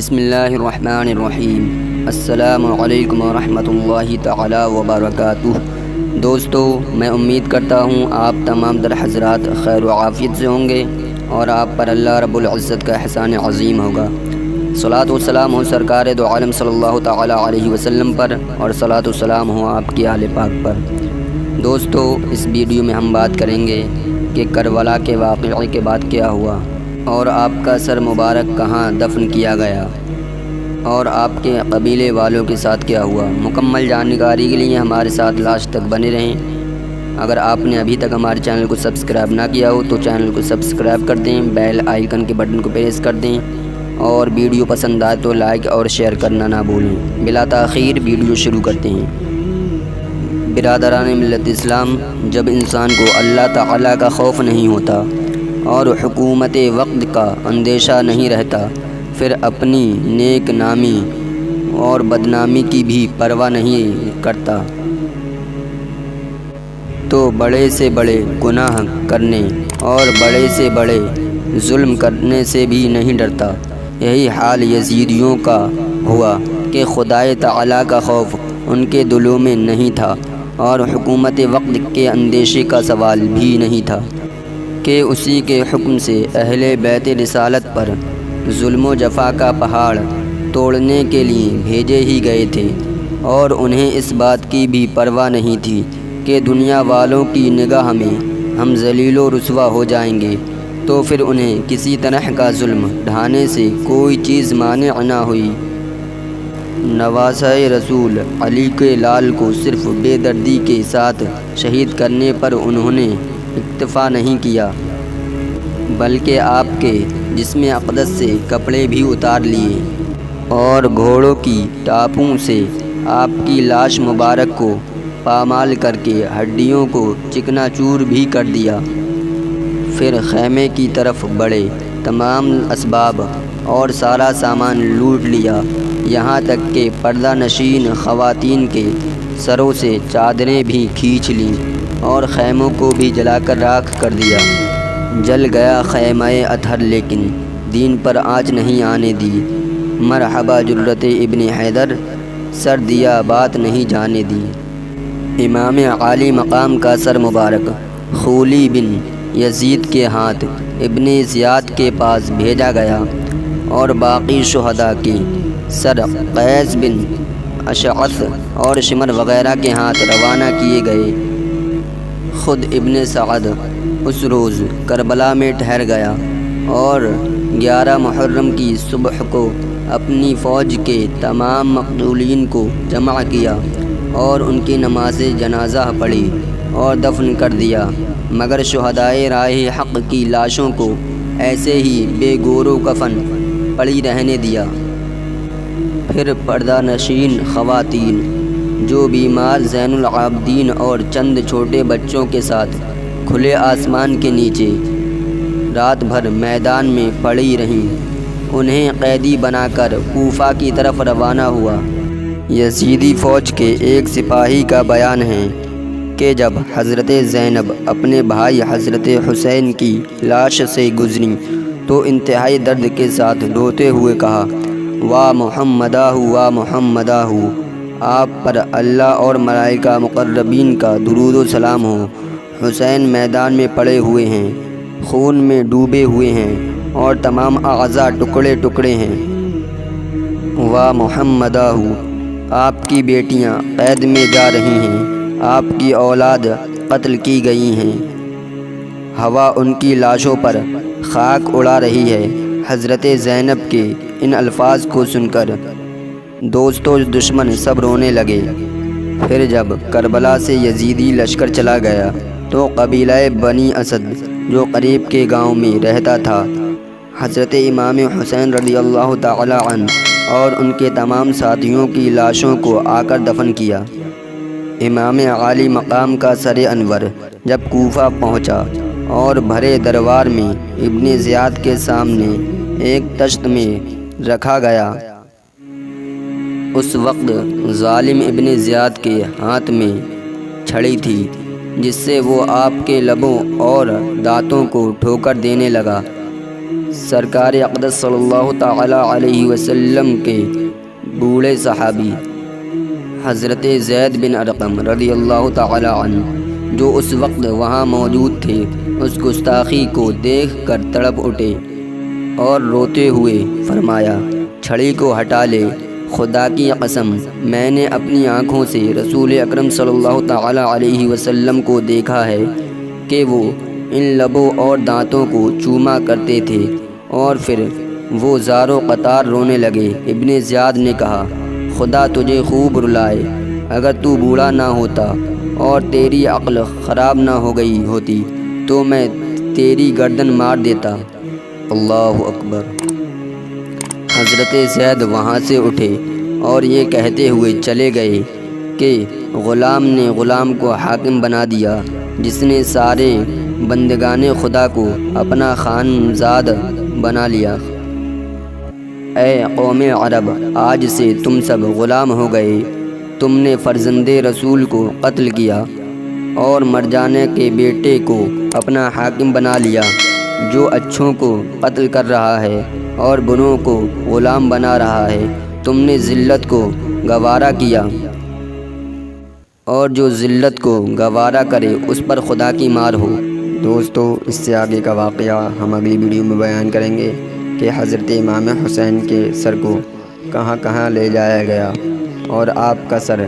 بسم اللہ الرحمن الرحیم۔ السلام علیکم ورحمۃ اللہ تعالی وبرکاتہ۔ دوستو، میں امید کرتا ہوں آپ تمام در حضرات خیر و عافیت سے ہوں گے اور آپ پر اللہ رب العزت کا احسان عظیم ہوگا۔ صلاۃ و سلام ہو سرکار دو عالم صلی اللہ تعالی علیہ وسلم پر، اور صلاۃ و سلام ہو آپ کی آل پاک پر۔ دوستو، اس ویڈیو میں ہم بات کریں گے کہ کربلا کے واقعے کے بعد کیا ہوا، اور آپ کا سر مبارک کہاں دفن کیا گیا، اور آپ کے قبیلے والوں کے ساتھ کیا ہوا۔ مکمل جانکاری کے لیے ہمارے ساتھ لاسٹ تک بنے رہیں۔ اگر آپ نے ابھی تک ہمارے چینل کو سبسکرائب نہ کیا ہو تو چینل کو سبسکرائب کر دیں، بیل آئیکن کے بٹن کو پریس کر دیں، اور ویڈیو پسند آئے تو لائک اور شیئر کرنا نہ بھولیں۔ بلا تاخیر ویڈیو شروع کرتے ہیں۔ برادران ملت اسلام، جب انسان کو اللہ تعالیٰ کا خوف نہیں ہوتا اور حکومت وقت کا اندیشہ نہیں رہتا، پھر اپنی نیک نامی اور بدنامی کی بھی پرواہ نہیں کرتا، تو بڑے سے بڑے گناہ کرنے اور بڑے سے بڑے ظلم کرنے سے بھی نہیں ڈرتا۔ یہی حال یزیدیوں کا ہوا کہ خدائے تعالیٰ کا خوف ان کے دلوں میں نہیں تھا، اور حکومت وقت کے اندیشے کا سوال بھی نہیں تھا کہ اسی کے حکم سے اہل بیت رسالت پر ظلم و جفا کا پہاڑ توڑنے کے لیے بھیجے ہی گئے تھے، اور انہیں اس بات کی بھی پرواہ نہیں تھی کہ دنیا والوں کی نگاہ میں ہم ذلیل و رسوا ہو جائیں گے، تو پھر انہیں کسی طرح کا ظلم ڈھانے سے کوئی چیز مانع نہ ہوئی۔ نواسۂ رسول علی کے لال کو صرف بے دردی کے ساتھ شہید کرنے پر انہوں نے اکتفا نہیں کیا، بلکہ آپ کے جسم اقدس سے کپڑے بھی اتار لیے، اور گھوڑوں کی ٹاپوں سے آپ کی لاش مبارک کو پامال کر کے ہڈیوں کو چکنا چور بھی کر دیا۔ پھر خیمے کی طرف بڑھے، تمام اسباب اور سارا سامان لوٹ لیا، یہاں تک کہ پردہ نشین خواتین کے سروں سے چادریں بھی کھینچ لیں، اور خیموں کو بھی جلا کر راکھ کر دیا۔ جل گیا خیمہ اطہر، لیکن دین پر آنچ نہیں آنے دی۔ مرحبا جرت ابن حیدر، سر دیا بات نہیں جانے دی۔ امام عالی مقام کا سر مبارک خولی بن یزید کے ہاتھ ابن زیاد کے پاس بھیجا گیا، اور باقی شہداء کے سر قیس بن اشعث اور شمر وغیرہ کے ہاتھ روانہ کیے گئے۔ خود ابن سعد اس روز کربلا میں ٹھہر گیا، اور 11 محرم کی صبح کو اپنی فوج کے تمام مقتولین کو جمع کیا، اور ان کی نماز جنازہ پڑھی اور دفن کر دیا، مگر شہدائے راہ حق کی لاشوں کو ایسے ہی بے گور و کفن پڑی رہنے دیا۔ پھر پردہ نشین خواتین جو بیمار زین العابدین اور چند چھوٹے بچوں کے ساتھ کھلے آسمان کے نیچے رات بھر میدان میں پڑی رہیں، انہیں قیدی بنا کر کوفہ کی طرف روانہ ہوا۔ یزیدی فوج کے ایک سپاہی کا بیان ہے کہ جب حضرت زینب اپنے بھائی حضرت حسین کی لاش سے گزریں تو انتہائی درد کے ساتھ روتے ہوئے کہا، وا محمدہ وا محمدہ، آپ پر اللہ اور ملائکہ مقربین کا درود و سلام ہو۔ حسین میدان میں پڑے ہوئے ہیں، خون میں ڈوبے ہوئے ہیں، اور تمام اعضاء ٹکڑے ٹکڑے ہیں۔ وا محمدہ، آپ کی بیٹیاں قید میں جا رہی ہیں، آپ کی اولاد قتل کی گئی ہیں، ہوا ان کی لاشوں پر خاک اڑا رہی ہے۔ حضرت زینب کے ان الفاظ کو سن کر دوست و دشمن سب رونے لگے۔ پھر جب کربلا سے یزیدی لشکر چلا گیا تو قبیلہ بنی اسد جو قریب کے گاؤں میں رہتا تھا، حضرت امام حسین رضی اللہ تعالی عنہ اور ان کے تمام ساتھیوں کی لاشوں کو آ کر دفن کیا۔ امام عالی مقام کا سر انور جب کوفہ پہنچا اور بھرے دربار میں ابن زیاد کے سامنے ایک تشت میں رکھا گیا، اس وقت ظالم ابن زیاد کے ہاتھ میں چھڑی تھی، جس سے وہ آپ کے لبوں اور دانتوں کو ٹھوکر دینے لگا۔ سرکار اقدس صلی اللہ تعالی علیہ وسلم کے بوڑھے صحابی حضرت زید بن ارقم رضی اللہ تعالی عنہ، جو اس وقت وہاں موجود تھے، اس گستاخی کو دیکھ کر تڑپ اٹھے اور روتے ہوئے فرمایا، چھڑی کو ہٹا لے، خدا کی قسم میں نے اپنی آنکھوں سے رسول اکرم صلی اللہ تعالی علیہ وسلم کو دیکھا ہے کہ وہ ان لبوں اور دانتوں کو چوما کرتے تھے، اور پھر وہ زار و قطار رونے لگے۔ ابن زیاد نے کہا، خدا تجھے خوب رلائے، اگر تو بوڑھا نہ ہوتا اور تیری عقل خراب نہ ہو گئی ہوتی تو میں تیری گردن مار دیتا۔ اللہ اکبر۔ حضرت زید وہاں سے اٹھے اور یہ کہتے ہوئے چلے گئے کہ غلام نے غلام کو حاکم بنا دیا، جس نے سارے بندگان خدا کو اپنا خانزاد بنا لیا۔ اے قوم عرب، آج سے تم سب غلام ہو گئے، تم نے فرزند رسول کو قتل کیا اور مرجانے کے بیٹے کو اپنا حاکم بنا لیا، جو اچھوں کو قتل کر رہا ہے اور بروں کو غلام بنا رہا ہے۔ تم نے ذلت کو گوارا کیا، اور جو ذلت کو گوارا کرے اس پر خدا کی مار ہو۔ دوستو، اس سے آگے کا واقعہ ہم اگلی ویڈیو میں بیان کریں گے کہ حضرت امام حسین کے سر کو کہاں کہاں لے جایا گیا، اور آپ کا سر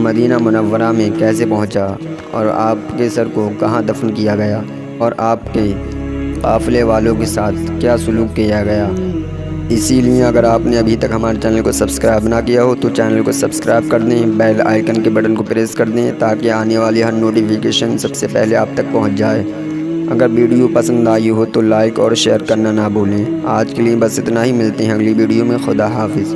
مدینہ منورہ میں کیسے پہنچا، اور آپ کے سر کو کہاں دفن کیا گیا، اور آپ کے قافلے والوں کے ساتھ کیا سلوک کیا گیا۔ اسی لیے اگر آپ نے ابھی تک ہمارے چینل کو سبسکرائب نہ کیا ہو تو چینل کو سبسکرائب کر دیں، بیل آئیکن کے بٹن کو پریس کر دیں تاکہ آنے والی ہر نوٹیفیکیشن سب سے پہلے آپ تک پہنچ جائے۔ اگر ویڈیو پسند آئی ہو تو لائک اور شیئر کرنا نہ بھولیں۔ آج کے لیے بس اتنا ہی، ملتے ہیں اگلی ویڈیو میں۔ خدا حافظ۔